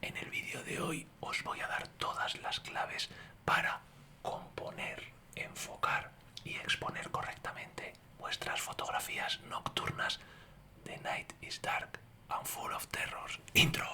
En el vídeo de hoy os voy a dar todas las claves para componer, enfocar y exponer correctamente vuestras fotografías nocturnas. The night is dark and full of terrors. Intro.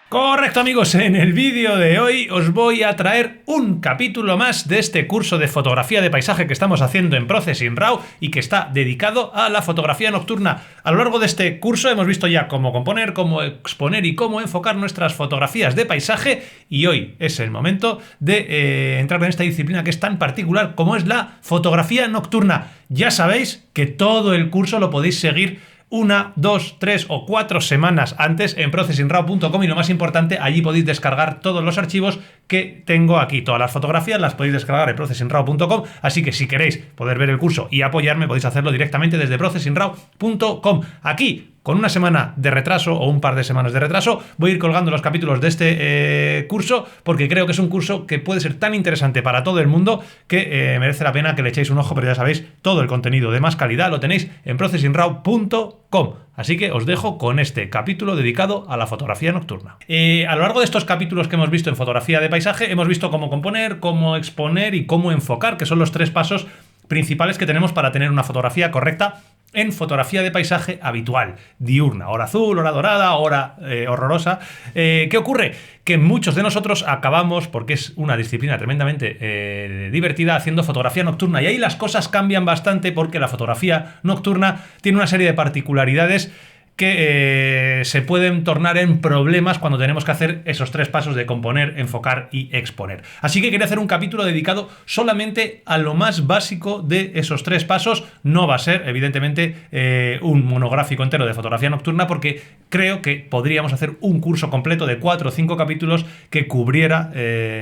Correcto, amigos, en el vídeo de hoy os voy a traer un capítulo más de este curso de fotografía de paisaje que estamos haciendo en Processing Raw y que está dedicado a la fotografía nocturna. A lo largo de este curso hemos visto ya cómo componer, cómo exponer y cómo enfocar nuestras fotografías de paisaje, y hoy es el momento de entrar en esta disciplina que es tan particular como es la fotografía nocturna. Ya sabéis que todo el curso lo podéis seguir 1, 2, 3 o 4 semanas antes en processingraw.com, y lo más importante, allí podéis descargar todos los archivos que tengo aquí. Todas las fotografías las podéis descargar en processingraw.com, así que si queréis poder ver el curso y apoyarme, podéis hacerlo directamente desde processingraw.com. Aquí, con una semana de retraso o un par de semanas de retraso, voy a ir colgando los capítulos de este curso, porque creo que es un curso que puede ser tan interesante para todo el mundo que merece la pena que le echéis un ojo. Pero ya sabéis, todo el contenido de más calidad lo tenéis en processingraw.com. Así que os dejo con este capítulo dedicado a la fotografía nocturna. A lo largo de estos capítulos que hemos visto en fotografía de paisaje, hemos visto cómo componer, cómo exponer y cómo enfocar, que son los 3 pasos principales que tenemos para tener una fotografía correcta en fotografía de paisaje habitual, diurna, hora azul, hora dorada, hora horrorosa. ¿Qué ocurre? Que muchos de nosotros acabamos, porque es una disciplina tremendamente divertida, haciendo fotografía nocturna, y ahí las cosas cambian bastante, porque la fotografía nocturna tiene una serie de particularidades que se pueden tornar en problemas cuando tenemos que hacer esos 3 pasos de componer, enfocar y exponer. Así que quería hacer un capítulo dedicado solamente a lo más básico de esos 3 pasos. No va a ser, evidentemente, un monográfico entero de fotografía nocturna, porque creo que podríamos hacer un curso completo de 4 o 5 capítulos que cubriera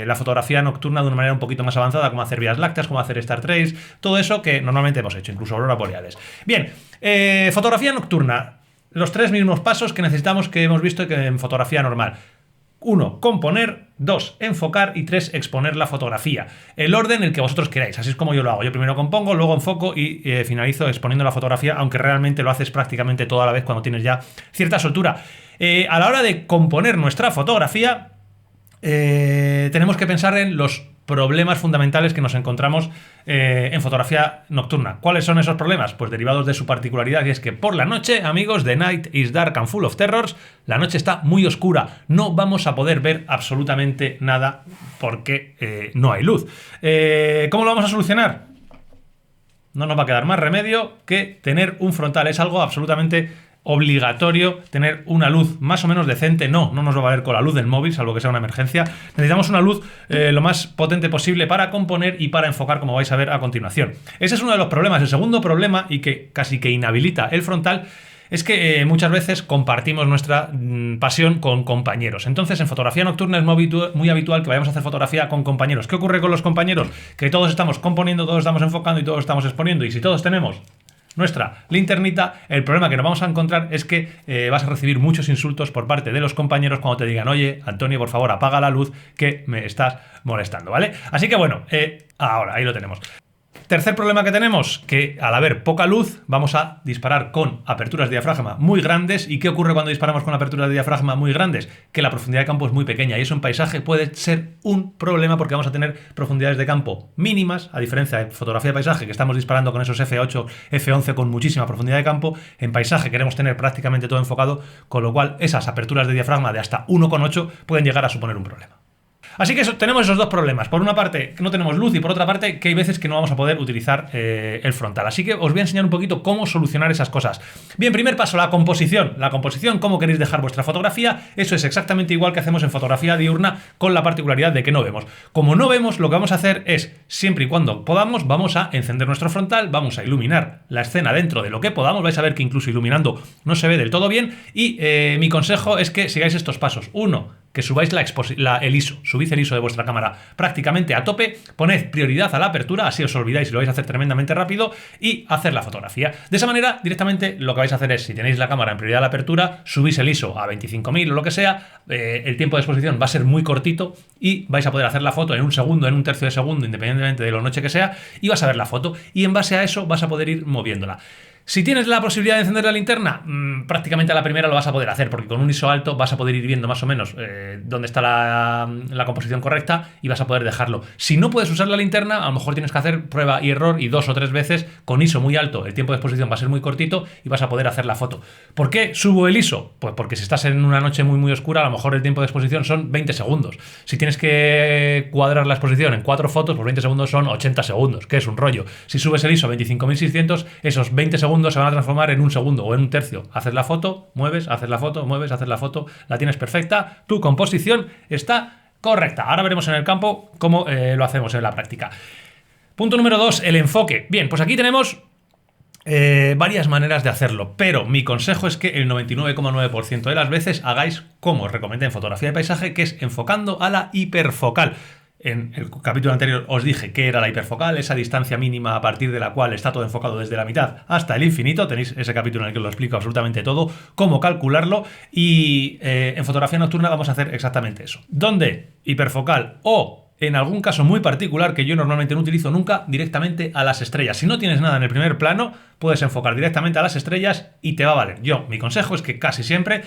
la fotografía nocturna de una manera un poquito más avanzada, como hacer vías lácteas, como hacer star trails, todo eso que normalmente hemos hecho, incluso auroras boreales. Bien, fotografía nocturna. Los 3 mismos pasos que necesitamos, que hemos visto que en fotografía normal. 1, componer. 2, enfocar. Y 3, exponer la fotografía. El orden el que vosotros queráis, así es como yo lo hago. Yo primero compongo, luego enfoco y finalizo exponiendo la fotografía, aunque realmente lo haces prácticamente toda la vez cuando tienes ya cierta soltura. A la hora de componer nuestra fotografía, tenemos que pensar en los problemas fundamentales que nos encontramos en fotografía nocturna. ¿Cuáles son esos problemas? Pues derivados de su particularidad, y es que por la noche, amigos, the night is dark and full of terrors, la noche está muy oscura, no vamos a poder ver absolutamente nada porque no hay luz. ¿Cómo lo vamos a solucionar? No nos va a quedar más remedio que tener un frontal. Es algo absolutamente obligatorio tener una luz más o menos decente. No nos va a valer con la luz del móvil, salvo que sea una emergencia. Necesitamos una luz lo más potente posible para componer y para enfocar, como vais a ver a continuación. Ese es uno de los problemas. El segundo problema, y que casi que inhabilita el frontal, es que muchas veces compartimos nuestra pasión con compañeros. Entonces, en fotografía nocturna es muy habitual que vayamos a hacer fotografía con compañeros. ¿Qué ocurre con los compañeros? Que todos estamos componiendo, todos estamos enfocando y todos estamos exponiendo. Y si todos tenemos nuestra linternita, el problema que nos vamos a encontrar es que vas a recibir muchos insultos por parte de los compañeros cuando te digan: oye, Antonio, por favor, apaga la luz, que me estás molestando, ¿vale? Así que bueno, ahora, ahí lo tenemos. Tercer problema que tenemos, que al haber poca luz vamos a disparar con aperturas de diafragma muy grandes. ¿Y qué ocurre cuando disparamos con aperturas de diafragma muy grandes? Que la profundidad de campo es muy pequeña, y eso en paisaje puede ser un problema, porque vamos a tener profundidades de campo mínimas, a diferencia de fotografía de paisaje, que estamos disparando con esos F8, F11 con muchísima profundidad de campo. En paisaje queremos tener prácticamente todo enfocado, con lo cual esas aperturas de diafragma de hasta 1,8 pueden llegar a suponer un problema. Así que tenemos esos 2 problemas. Por una parte, que no tenemos luz, y por otra parte, que hay veces que no vamos a poder utilizar el frontal. Así que os voy a enseñar un poquito cómo solucionar esas cosas. Bien, primer paso, la composición. La composición, cómo queréis dejar vuestra fotografía. Eso es exactamente igual que hacemos en fotografía diurna, con la particularidad de que no vemos. Como no vemos, lo que vamos a hacer es, siempre y cuando podamos, vamos a encender nuestro frontal, vamos a iluminar la escena dentro de lo que podamos. Vais a ver que incluso iluminando no se ve del todo bien. Y mi consejo es que sigáis estos pasos. 1, que subáis el ISO, subid el ISO de vuestra cámara prácticamente a tope, poned prioridad a la apertura, así os olvidáis y lo vais a hacer tremendamente rápido, y hacer la fotografía. De esa manera, directamente lo que vais a hacer es, si tenéis la cámara en prioridad a la apertura, subís el ISO a 25.000 o lo que sea, el tiempo de exposición va a ser muy cortito y vais a poder hacer la foto en un segundo, en un tercio de segundo, independientemente de lo noche que sea, y vas a ver la foto, y en base a eso vas a poder ir moviéndola. Si tienes la posibilidad de encender la linterna, prácticamente a la primera lo vas a poder hacer, porque con un ISO alto vas a poder ir viendo más o menos dónde está la composición correcta y vas a poder dejarlo. Si no puedes usar la linterna, a lo mejor tienes que hacer prueba y error, y 2 o 3 veces con ISO muy alto. El tiempo de exposición va a ser muy cortito y vas a poder hacer la foto. ¿Por qué subo el ISO? Pues porque si estás en una noche muy oscura, a lo mejor el tiempo de exposición son 20 segundos. Si tienes que cuadrar la exposición en 4 fotos, pues 20 segundos son 80 segundos, que es un rollo. Si subes el ISO a 25.600, esos 20 segundos se van a transformar en un segundo o en un tercio. Haces la foto, mueves, haces la foto, mueves, haces la foto, la tienes perfecta, tu composición está correcta. Ahora veremos en el campo cómo lo hacemos en la práctica. Punto número 2, el enfoque. Bien, pues aquí tenemos varias maneras de hacerlo, pero mi consejo es que el 99,9% de las veces hagáis como os recomendé en fotografía de paisaje, que es enfocando a la hiperfocal. En el capítulo anterior os dije qué era la hiperfocal, esa distancia mínima a partir de la cual está todo enfocado desde la mitad hasta el infinito. Tenéis ese capítulo en el que os lo explico absolutamente todo, cómo calcularlo, y en fotografía nocturna vamos a hacer exactamente eso. ¿Dónde? Hiperfocal o, en algún caso muy particular que yo normalmente no utilizo nunca, directamente a las estrellas. Si no tienes nada en el primer plano, puedes enfocar directamente a las estrellas y te va a valer. Mi consejo es que casi siempre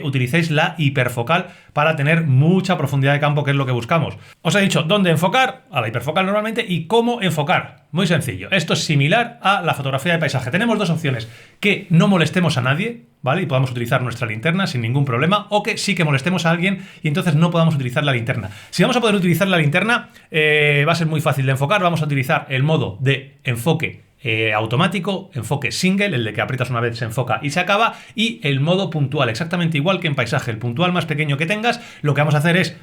utilicéis la hiperfocal para tener mucha profundidad de campo, que es lo que buscamos. Os he dicho dónde enfocar, a la hiperfocal normalmente, y cómo enfocar. Muy sencillo. Esto es similar a la fotografía de paisaje. Tenemos dos opciones: que no molestemos a nadie, ¿vale? Y podamos utilizar nuestra linterna sin ningún problema, o que sí que molestemos a alguien y entonces no podamos utilizar la linterna. Si vamos a poder utilizar la linterna, va a ser muy fácil de enfocar. Vamos a utilizar el modo de enfoque automático, enfoque single, el de que aprietas una vez, se enfoca y se acaba, y el modo puntual, exactamente igual que en paisaje. El puntual más pequeño que tengas, lo que vamos a hacer es,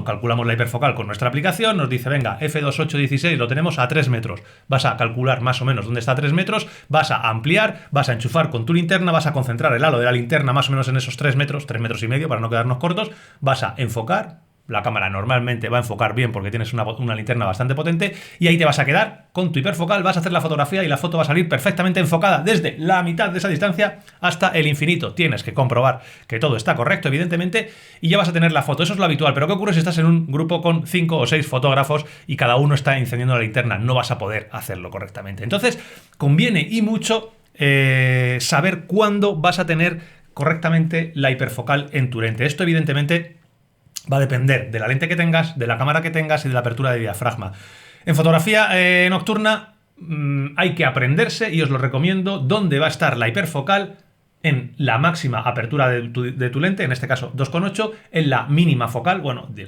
calculamos la hiperfocal con nuestra aplicación, nos dice, venga, f2.8.16 lo tenemos a 3 metros. Vas a calcular más o menos dónde está a 3 metros, vas a ampliar, vas a enchufar con tu linterna, vas a concentrar el halo de la linterna más o menos en esos 3 metros y medio para no quedarnos cortos, vas a enfocar. La cámara normalmente va a enfocar bien porque tienes una linterna bastante potente, y ahí te vas a quedar con tu hiperfocal, vas a hacer la fotografía y la foto va a salir perfectamente enfocada desde la mitad de esa distancia hasta el infinito. Tienes que comprobar que todo está correcto, evidentemente, y ya vas a tener la foto. Eso es lo habitual, pero ¿qué ocurre si estás en un grupo con 5 o 6 fotógrafos y cada uno está encendiendo la linterna? No vas a poder hacerlo correctamente. Entonces, conviene y mucho saber cuándo vas a tener correctamente la hiperfocal en tu lente. Esto, evidentemente, va a depender de la lente que tengas, de la cámara que tengas y de la apertura de diafragma. En fotografía nocturna hay que aprenderse, y os lo recomiendo, dónde va a estar la hiperfocal en la máxima apertura de tu lente, en este caso 2,8, en la mínima focal,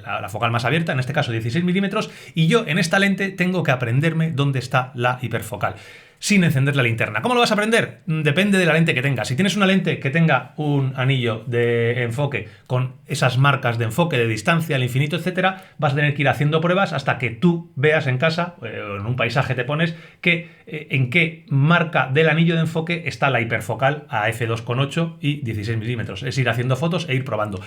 la focal más abierta, en este caso 16 milímetros, y yo en esta lente tengo que aprenderme dónde está la hiperfocal, sin encender la linterna. ¿Cómo lo vas a aprender? Depende de la lente que tengas. Si tienes una lente que tenga un anillo de enfoque con esas marcas de enfoque, de distancia, al infinito, etcétera, vas a tener que ir haciendo pruebas hasta que tú veas en casa, o en un paisaje te pones, en qué marca del anillo de enfoque está la hiperfocal a f2,8 y 16 milímetros. Es ir haciendo fotos e ir probando.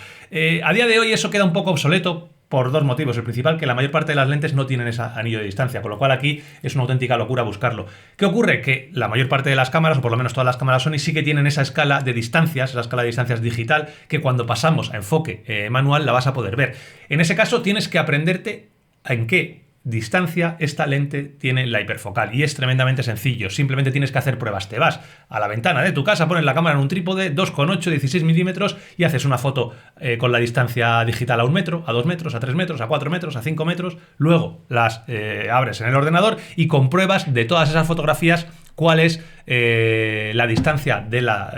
A día de hoy eso queda un poco obsoleto, por dos motivos. El principal, que la mayor parte de las lentes no tienen ese anillo de distancia, con lo cual aquí es una auténtica locura buscarlo. ¿Qué ocurre? Que la mayor parte de las cámaras, o por lo menos todas las cámaras Sony, sí que tienen esa escala de distancias, esa escala de distancias digital, que cuando pasamos a enfoque manual la vas a poder ver. En ese caso tienes que aprenderte en qué distancia esta lente tiene la hiperfocal, y es tremendamente sencillo. Simplemente tienes que hacer pruebas. Te vas a la ventana de tu casa, pones la cámara en un trípode 2,8, 16 milímetros y haces una foto con la distancia digital a 1 metro, a 2 metros, a 3 metros, a 4 metros, a 5 metros. Luego las abres en el ordenador y compruebas de todas esas fotografías cuál es la distancia de la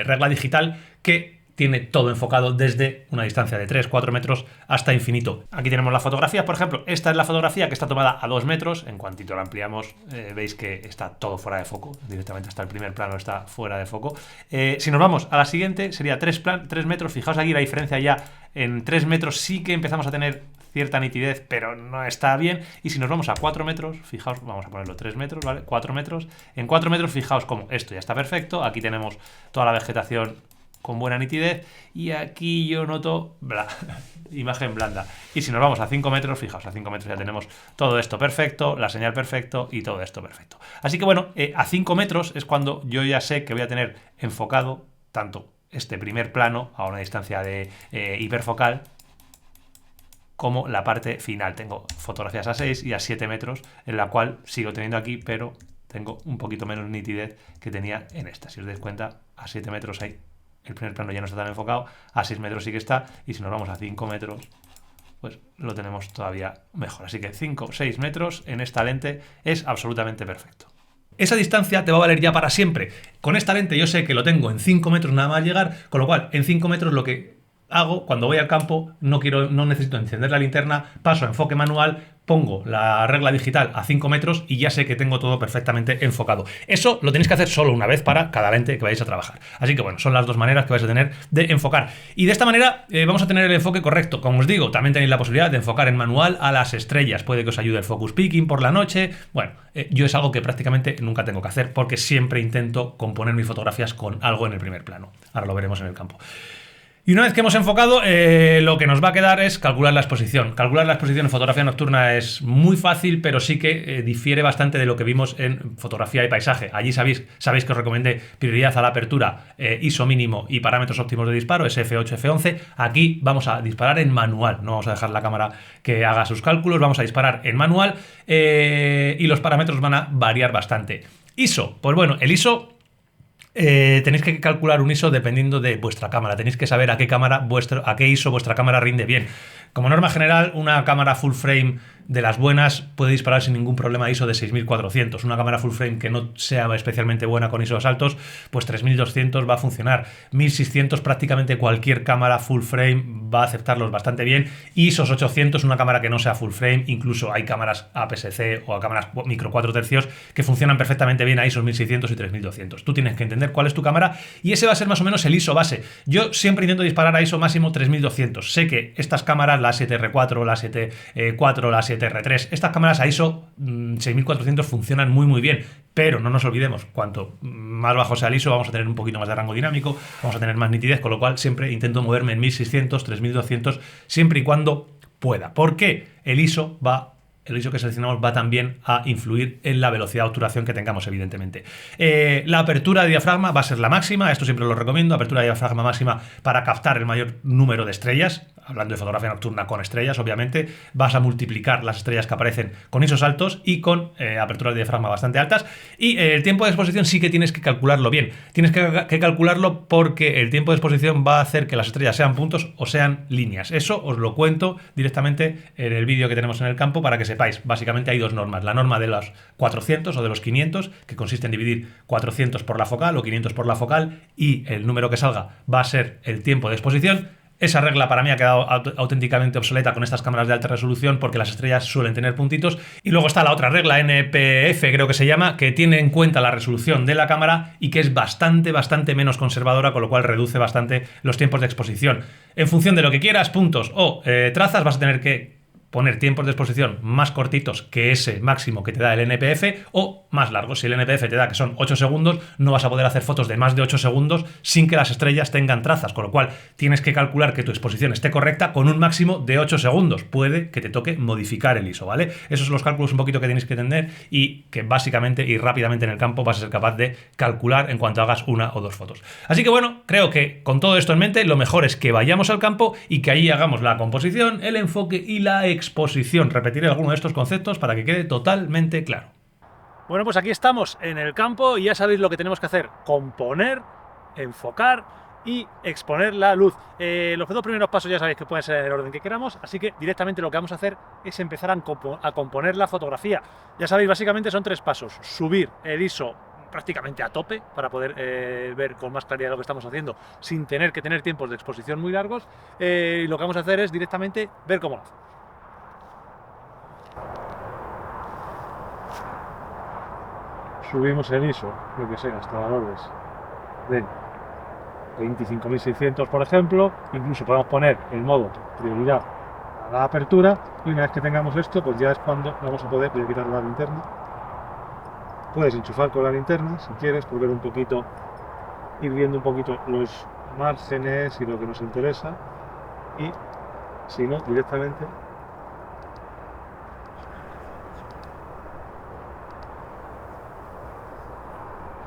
regla digital que tiene todo enfocado desde una distancia de 3-4 metros hasta infinito. Aquí tenemos la fotografía, por ejemplo. Esta es la fotografía que está tomada a 2 metros. En cuantito la ampliamos, veis que está todo fuera de foco. Directamente hasta el primer plano está fuera de foco. Si nos vamos a la siguiente, sería 3 metros. Fijaos aquí la diferencia ya. En 3 metros sí que empezamos a tener cierta nitidez, pero no está bien. Y si nos vamos a 4 metros, fijaos, vamos a ponerlo 3 metros, ¿vale? 4 metros. En 4 metros, fijaos como esto ya está perfecto. Aquí tenemos toda la vegetación con buena nitidez, y aquí yo noto imagen blanda. Y si nos vamos a 5 metros, fijaos, a 5 metros ya tenemos todo esto perfecto, la señal perfecto y todo esto perfecto. Así que bueno, a 5 metros es cuando yo ya sé que voy a tener enfocado tanto este primer plano a una distancia de hiperfocal como la parte final. Tengo fotografías a 6 y a 7 metros, en la cual sigo teniendo aquí, pero tengo un poquito menos nitidez que tenía en esta. Si os dais cuenta, a 7 metros ahí el primer plano ya no está tan enfocado, a 6 metros sí que está, y si nos vamos a 5 metros, pues lo tenemos todavía mejor. Así que 5 o 6 metros en esta lente es absolutamente perfecto. Esa distancia te va a valer ya para siempre. Con esta lente yo sé que lo tengo en 5 metros nada más llegar, con lo cual en 5 metros lo que hago cuando voy al campo, no necesito encender la linterna, paso a enfoque manual, pongo la regla digital a 5 metros y ya sé que tengo todo perfectamente enfocado. Eso lo tenéis que hacer solo una vez para cada lente que vais a trabajar. Así que bueno, son las dos maneras que vais a tener de enfocar. Y de esta manera vamos a tener el enfoque correcto. Como os digo, también tenéis la posibilidad de enfocar en manual a las estrellas. Puede que os ayude el focus picking por la noche. Bueno, yo es algo que prácticamente nunca tengo que hacer porque siempre intento componer mis fotografías con algo en el primer plano. Ahora lo veremos en el campo. Y una vez que hemos enfocado, lo que nos va a quedar es calcular la exposición. Calcular la exposición en fotografía nocturna es muy fácil, pero sí que difiere bastante de lo que vimos en fotografía y paisaje. Allí sabéis que os recomendé prioridad a la apertura, ISO mínimo y parámetros óptimos de disparo, SF8, F11. Aquí vamos a disparar en manual. No vamos a dejar la cámara que haga sus cálculos, vamos a disparar en manual y los parámetros van a variar bastante. ISO, pues bueno, el ISO... tenéis que calcular un ISO dependiendo de vuestra cámara. Tenéis que saber a qué ISO vuestra cámara rinde bien. Como norma general, una cámara full frame de las buenas puede disparar sin ningún problema ISO de 6400. Una cámara full frame que no sea especialmente buena con ISOs altos, pues 3200 va a funcionar. 1600 prácticamente cualquier cámara full frame va a aceptarlos bastante bien. ISOs 800, una cámara que no sea full frame, incluso hay cámaras APS-C o cámaras micro 4 tercios que funcionan perfectamente bien a ISOs 1600 y 3200. Tú tienes que entender cuál es tu cámara y ese va a ser más o menos el ISO base. Yo siempre intento disparar a ISO máximo 3200. Sé que estas cámaras, la 7R4, la 7-4, la 7R3, estas cámaras a ISO 6400 funcionan muy muy bien, pero no nos olvidemos, cuanto más bajo sea el ISO vamos a tener un poquito más de rango dinámico, vamos a tener más nitidez, con lo cual siempre intento moverme en 1600, 3200, siempre y cuando pueda. ¿Por qué? El ISO que seleccionamos va también a influir en la velocidad de obturación que tengamos, evidentemente. La apertura de diafragma va a ser la máxima, esto siempre lo recomiendo, apertura de diafragma máxima para captar el mayor número de estrellas, hablando de fotografía nocturna con estrellas, obviamente, vas a multiplicar las estrellas que aparecen con ISOs altos y con aperturas de diafragma bastante altas, y el tiempo de exposición sí que tienes que calcularlo bien, tienes que calcularlo porque el tiempo de exposición va a hacer que las estrellas sean puntos o sean líneas. Eso os lo cuento directamente en el vídeo que tenemos en el campo para que sepáis. Básicamente hay dos normas, la norma de los 400 o de los 500, que consiste en dividir 400 por la focal o 500 por la focal, y el número que salga va a ser el tiempo de exposición. Esa regla para mí ha quedado auténticamente obsoleta con estas cámaras de alta resolución porque las estrellas suelen tener puntitos. Y luego está la otra regla, NPF creo que se llama, que tiene en cuenta la resolución de la cámara y que es bastante menos conservadora, con lo cual reduce bastante los tiempos de exposición. En función de lo que quieras, puntos o trazas, vas a tener que poner tiempos de exposición más cortitos que ese máximo que te da el NPF o más largos. Si el NPF te da que son 8 segundos, no vas a poder hacer fotos de más de 8 segundos sin que las estrellas tengan trazas, con lo cual tienes que calcular que tu exposición esté correcta con un máximo de 8 segundos. Puede que te toque modificar el ISO, ¿vale? Esos son los cálculos un poquito que tenéis que entender y que básicamente y rápidamente en el campo vas a ser capaz de calcular en cuanto hagas una o dos fotos. Así que bueno, creo que con todo esto en mente, lo mejor es que vayamos al campo y que ahí hagamos la composición, el enfoque y la exposición. Repetiré algunos de estos conceptos para que quede totalmente claro. Bueno, pues aquí estamos en el campo y ya sabéis lo que tenemos que hacer: componer, enfocar y exponer la luz. Los dos primeros pasos ya sabéis que pueden ser en el orden que queramos, así que directamente lo que vamos a hacer es empezar a componer la fotografía. Ya sabéis, básicamente son tres pasos: subir el ISO prácticamente a tope para poder ver con más claridad lo que estamos haciendo sin tener que tener tiempos de exposición muy largos, y lo que vamos a hacer es directamente ver cómo lo hacemos. Subimos el ISO, lo que sea, hasta valores de 25.600, por ejemplo. Incluso podemos poner el modo prioridad a la apertura, y una vez que tengamos esto, pues ya es cuando vamos a poder. Voy a quitar la linterna. Puedes enchufar con la linterna si quieres, por ver un poquito, ir viendo un poquito márgenes y lo que nos interesa, y si no, directamente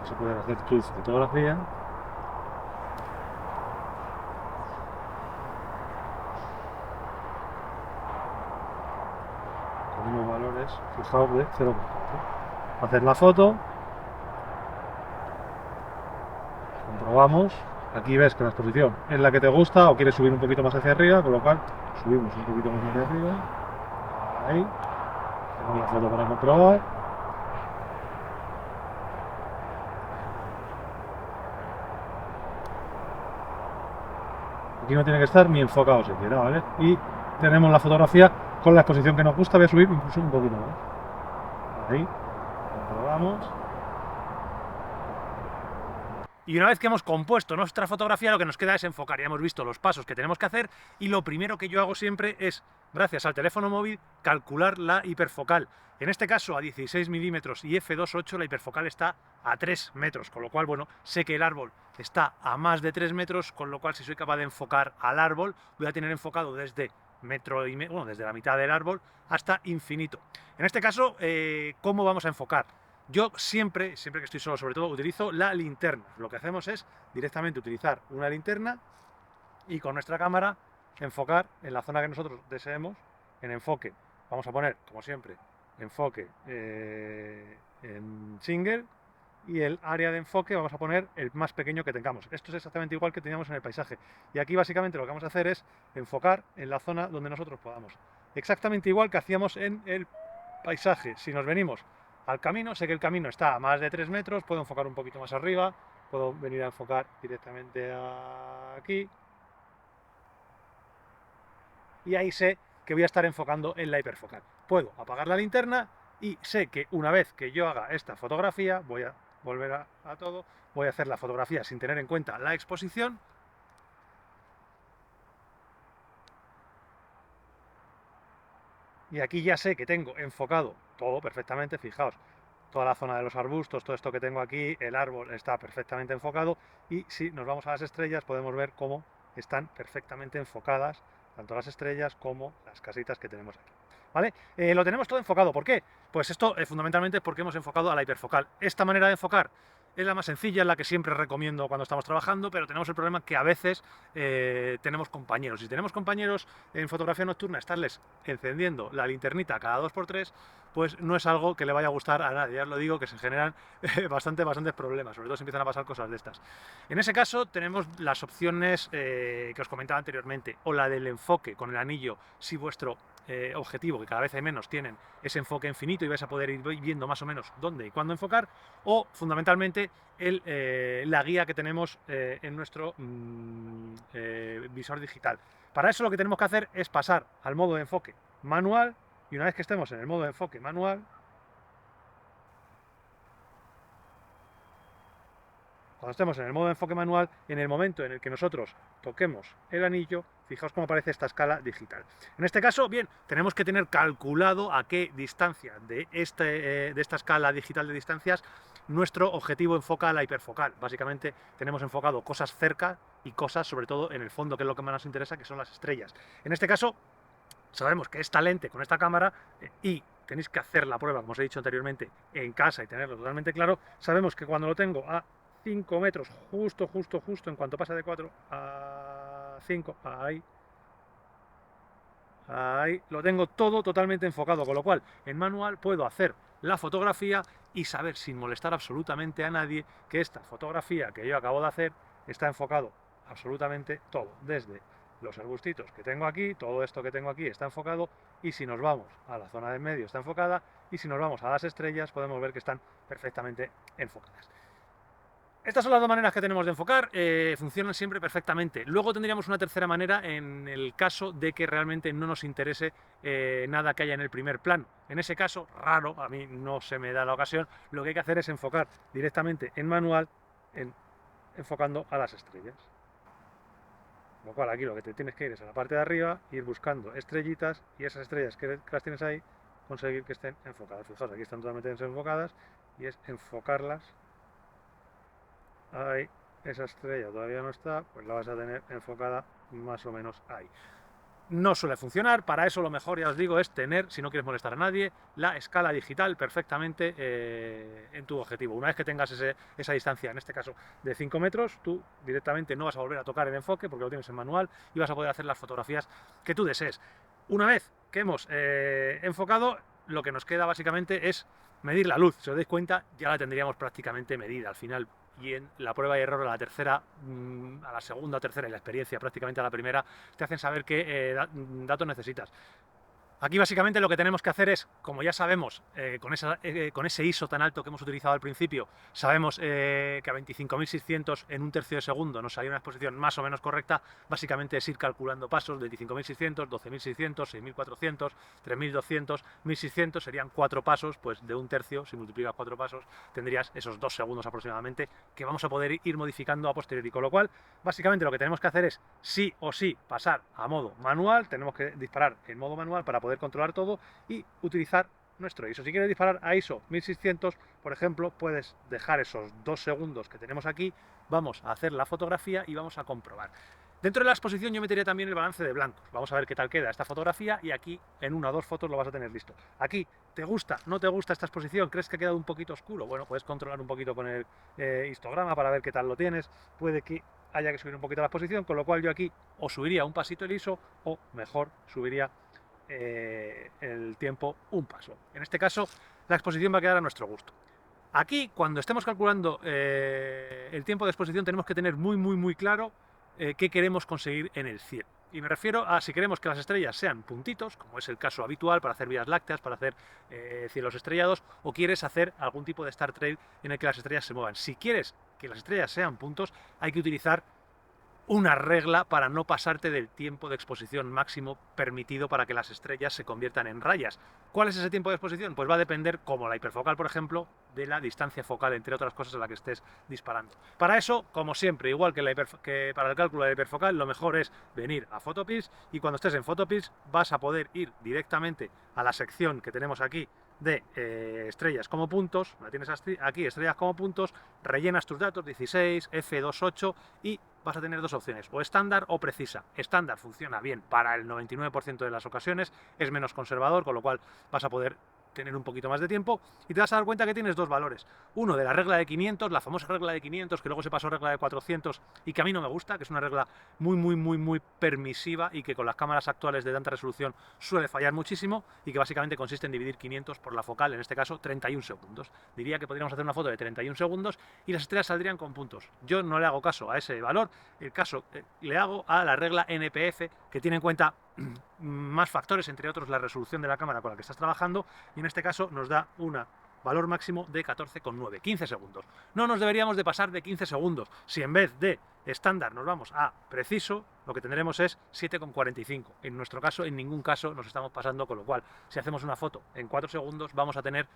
se pueden hacer tu fotografía con unos valores fijados de 0,4. Hacer la foto, comprobamos. Aquí ves que la exposición es la que te gusta o quieres subir un poquito más hacia arriba, con lo cual subimos un poquito más hacia arriba. Ahí. Tenemos la foto para comprobar. Aquí no tiene que estar ni enfocado siquiera, ¿vale? Y tenemos la fotografía con la exposición que nos gusta. Voy a subir incluso un poquito más. Ahí. Comprobamos. Y una vez que hemos compuesto nuestra fotografía, lo que nos queda es enfocar. Ya hemos visto los pasos que tenemos que hacer y lo primero que yo hago siempre es, gracias al teléfono móvil, calcular la hiperfocal. En este caso a 16 milímetros y f2.8 la hiperfocal está a 3 metros, con lo cual, bueno, sé que el árbol está a más de 3 metros, con lo cual si soy capaz de enfocar al árbol, voy a tener enfocado desde metro y medio, bueno, desde la mitad del árbol hasta infinito. En este caso, ¿cómo vamos a enfocar? Yo siempre que estoy solo, sobre todo, utilizo la linterna. Lo que hacemos es directamente utilizar una linterna y con nuestra cámara enfocar en la zona que nosotros deseemos, en enfoque. Vamos a poner, como siempre, enfoque en single, y el área de enfoque vamos a poner el más pequeño que tengamos. Esto es exactamente igual que teníamos en el paisaje. Y aquí básicamente lo que vamos a hacer es enfocar en la zona donde nosotros podamos. Exactamente igual que hacíamos en el paisaje. Si nos venimos al camino, sé que el camino está a más de 3 metros, puedo enfocar un poquito más arriba, puedo venir a enfocar directamente aquí. Y ahí sé que voy a estar enfocando en la hiperfocal. Puedo apagar la linterna y sé que una vez que yo haga esta fotografía, voy a volver a todo, voy a hacer la fotografía sin tener en cuenta la exposición. Y aquí ya sé que tengo enfocado todo perfectamente, fijaos, toda la zona de los arbustos, todo esto que tengo aquí, el árbol está perfectamente enfocado, y si nos vamos a las estrellas podemos ver cómo están perfectamente enfocadas tanto las estrellas como las casitas que tenemos aquí. ¿Vale? Lo tenemos todo enfocado. ¿Por qué? Pues esto fundamentalmente porque hemos enfocado a la hiperfocal. Esta manera de enfocar es la más sencilla, es la que siempre recomiendo cuando estamos trabajando, pero tenemos el problema que a veces tenemos compañeros. Si tenemos compañeros en fotografía nocturna, estarles encendiendo la linternita cada 2x3, pues no es algo que le vaya a gustar a nadie. Ya os lo digo, que se generan bastantes problemas, sobre todo si empiezan a pasar cosas de estas. En ese caso tenemos las opciones que os comentaba anteriormente, o la del enfoque con el anillo, si vuestro objetivo, que cada vez hay menos, tienen ese enfoque infinito y vais a poder ir viendo más o menos dónde y cuándo enfocar, o fundamentalmente la guía que tenemos en nuestro visor digital. Para eso lo que tenemos que hacer es pasar al modo de enfoque manual, y una vez que estemos en el modo de enfoque manual, cuando estemos en el modo de enfoque manual, en el momento en el que nosotros toquemos el anillo, fijaos cómo aparece esta escala digital. En este caso, bien, tenemos que tener calculado a qué distancia de esta escala digital de distancias nuestro objetivo enfoca a la hiperfocal. Básicamente tenemos enfocado cosas cerca y cosas, sobre todo, en el fondo, que es lo que más nos interesa, que son las estrellas. En este caso, sabemos que esta lente con esta cámara y tenéis que hacer la prueba, como os he dicho anteriormente, en casa y tenerlo totalmente claro. Sabemos que cuando lo tengo a 5 metros, justo, en cuanto pasa de 4 a 5, ahí lo tengo todo totalmente enfocado, con lo cual en manual puedo hacer la fotografía y saber sin molestar absolutamente a nadie que esta fotografía que yo acabo de hacer está enfocado absolutamente todo, desde los arbustitos que tengo aquí, todo esto que tengo aquí está enfocado, y si nos vamos a la zona del medio está enfocada, y si nos vamos a las estrellas podemos ver que están perfectamente enfocadas. Estas son las dos maneras que tenemos de enfocar, funcionan siempre perfectamente. Luego tendríamos una tercera manera en el caso de que realmente no nos interese nada que haya en el primer plano. En ese caso, raro, a mí no se me da la ocasión, lo que hay que hacer es enfocar directamente en manual, enfocando a las estrellas. Lo cual aquí lo que te tienes que ir es a la parte de arriba, ir buscando estrellitas, y esas estrellas que las tienes ahí, conseguir que estén enfocadas. Fijaos, aquí están totalmente desenfocadas, y es enfocarlas ahí esa estrella todavía no está, pues la vas a tener enfocada más o menos ahí. No suele funcionar, para eso lo mejor, ya os digo, es tener, si no quieres molestar a nadie, la escala digital perfectamente en tu objetivo. Una vez que tengas esa distancia, en este caso de 5 metros, tú directamente no vas a volver a tocar el enfoque porque lo tienes en manual y vas a poder hacer las fotografías que tú desees. Una vez que hemos enfocado, lo que nos queda básicamente es medir la luz. Si os dais cuenta, ya la tendríamos prácticamente medida al final. Y en la prueba y error a la tercera, a la segunda o tercera y la experiencia prácticamente a la primera, te hacen saber qué datos necesitas. Aquí básicamente lo que tenemos que hacer es, como ya sabemos, con ese ISO tan alto que hemos utilizado al principio, sabemos que a 25.600 en un tercio de segundo nos salía una exposición más o menos correcta. Básicamente es ir calculando pasos de 25.600, 12.600, 6.400, 3.200, 1.600, serían 4 pasos, pues de un tercio, si multiplicas 4 pasos, tendrías esos 2 segundos aproximadamente que vamos a poder ir modificando a posteriori. Con lo cual, básicamente lo que tenemos que hacer es, sí o sí, pasar a modo manual, tenemos que disparar en modo manual para poder controlar todo y utilizar nuestro ISO. Si quieres disparar a ISO 1600, por ejemplo, puedes dejar esos 2 segundos que tenemos aquí, vamos a hacer la fotografía y vamos a comprobar. Dentro de la exposición yo metería también el balance de blancos. Vamos a ver qué tal queda esta fotografía y aquí en 1 o 2 fotos lo vas a tener listo. Aquí, ¿te gusta? ¿No te gusta esta exposición? ¿Crees que ha quedado un poquito oscuro? Bueno, puedes controlar un poquito con el histograma para ver qué tal lo tienes. Puede que haya que subir un poquito la exposición, con lo cual yo aquí o subiría un pasito el ISO o mejor subiría el tiempo un paso. En este caso la exposición va a quedar a nuestro gusto. Aquí cuando estemos calculando el tiempo de exposición tenemos que tener muy claro qué queremos conseguir en el cielo. Y me refiero a si queremos que las estrellas sean puntitos, como es el caso habitual para hacer vías lácteas, para hacer cielos estrellados, o quieres hacer algún tipo de star trail en el que las estrellas se muevan. Si quieres que las estrellas sean puntos, hay que utilizar una regla para no pasarte del tiempo de exposición máximo permitido para que las estrellas se conviertan en rayas. ¿Cuál es ese tiempo de exposición? Pues va a depender, como la hiperfocal, por ejemplo, de la distancia focal, entre otras cosas, a la que estés disparando. Para eso, como siempre, igual que para el cálculo de la hiperfocal, lo mejor es venir a Photopills y cuando estés en Photopills vas a poder ir directamente a la sección que tenemos aquí de estrellas como puntos, la tienes aquí, estrellas como puntos, rellenas tus datos, 16, F28 y vas a tener dos opciones, o estándar o precisa. Estándar funciona bien para el 99% de las ocasiones, es menos conservador, con lo cual vas a poder tener un poquito más de tiempo y te vas a dar cuenta que tienes dos valores. Uno de la regla de 500, la famosa regla de 500, que luego se pasó a regla de 400 y que a mí no me gusta, que es una regla muy permisiva y que con las cámaras actuales de tanta resolución suele fallar muchísimo y que básicamente consiste en dividir 500 por la focal, en este caso 31 segundos. Diría que podríamos hacer una foto de 31 segundos y las estrellas saldrían con puntos. Yo no le hago caso a ese valor, el caso le hago a la regla NPF, que tiene en cuenta más factores, entre otros la resolución de la cámara con la que estás trabajando, y en este caso nos da un valor máximo de 14,9, 15 segundos. No nos deberíamos de pasar de 15 segundos. Si en vez de estándar nos vamos a preciso, lo que tendremos es 7,45. En nuestro caso, en ningún caso nos estamos pasando, con lo cual, si hacemos una foto en 4 segundos, vamos a tener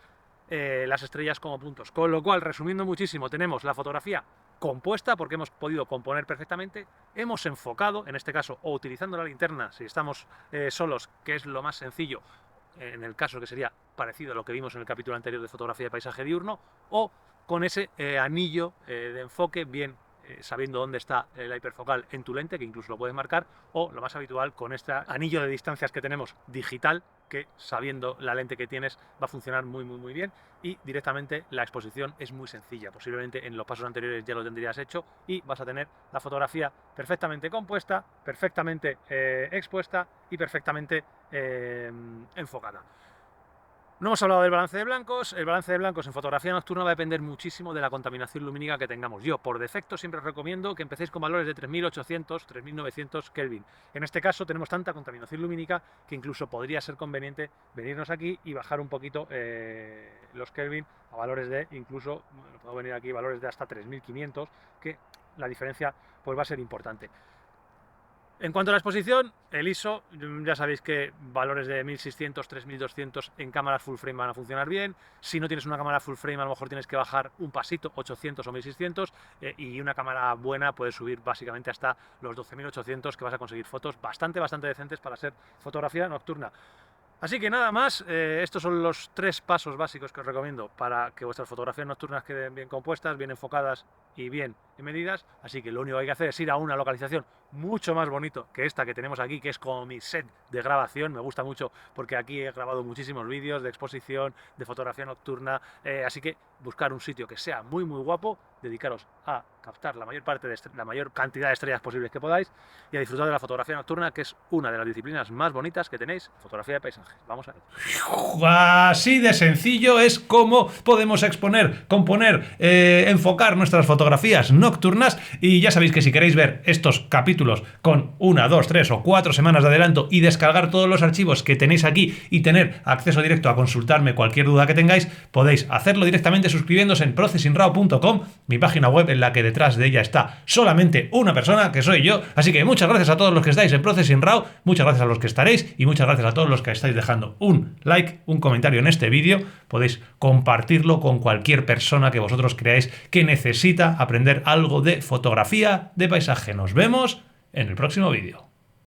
las estrellas como puntos. Con lo cual, resumiendo muchísimo, tenemos la fotografía compuesta porque hemos podido componer perfectamente, hemos enfocado, en este caso, o utilizando la linterna si estamos solos, que es lo más sencillo, en el caso que sería parecido a lo que vimos en el capítulo anterior de fotografía de paisaje diurno, o con ese anillo de enfoque, bien sabiendo dónde está la hiperfocal en tu lente, que incluso lo puedes marcar, o lo más habitual con este anillo de distancias que tenemos digital, que sabiendo la lente que tienes va a funcionar muy bien, y directamente la exposición es muy sencilla. Posiblemente en los pasos anteriores ya lo tendrías hecho y vas a tener la fotografía perfectamente compuesta, perfectamente expuesta y perfectamente enfocada. No hemos hablado del balance de blancos. El balance de blancos en fotografía nocturna va a depender muchísimo de la contaminación lumínica que tengamos. Yo, por defecto, siempre os recomiendo que empecéis con valores de 3800, 3900 Kelvin. En este caso tenemos tanta contaminación lumínica que incluso podría ser conveniente venirnos aquí y bajar un poquito los Kelvin a valores de, incluso, bueno, puedo venir aquí, valores de hasta 3500, que la diferencia pues va a ser importante. En cuanto a la exposición, el ISO, ya sabéis que valores de 1600, 3200 en cámaras full frame van a funcionar bien. Si no tienes una cámara full frame, a lo mejor tienes que bajar un pasito, 800 o 1600, y una cámara buena puedes subir básicamente hasta los 12800, que vas a conseguir fotos bastante decentes para ser fotografía nocturna. Así que nada más, estos son los 3 pasos básicos que os recomiendo para que vuestras fotografías nocturnas queden bien compuestas, bien enfocadas y bien medidas. Así que lo único que hay que hacer es ir a una localización mucho más bonito que esta que tenemos aquí, que es como mi set de grabación. Me gusta mucho porque aquí he grabado muchísimos vídeos de exposición, de fotografía nocturna, así que buscar un sitio que sea muy guapo, dedicaros a captar la mayor cantidad de estrellas posibles que podáis y a disfrutar de la fotografía nocturna, que es una de las disciplinas más bonitas que tenéis, fotografía de paisajes. Vamos a ello. Así de sencillo es como podemos exponer, componer, enfocar nuestras fotografías nocturnas. Y ya sabéis que si queréis ver estos capítulos con 1, 2, 3 o 4 semanas de adelanto y descargar todos los archivos que tenéis aquí y tener acceso directo a consultarme cualquier duda que tengáis, podéis hacerlo directamente suscribiéndose en processingraw.com, mi página web en la que detrás de ella está solamente una persona, que soy yo. Así que muchas gracias a todos los que estáis en Processing Raw, muchas gracias a los que estaréis y muchas gracias a todos los que estáis dejando un like, un comentario en este vídeo. Podéis compartirlo con cualquier persona que vosotros creáis que necesita aprender algo de fotografía de paisaje. Nos vemos en el próximo vídeo.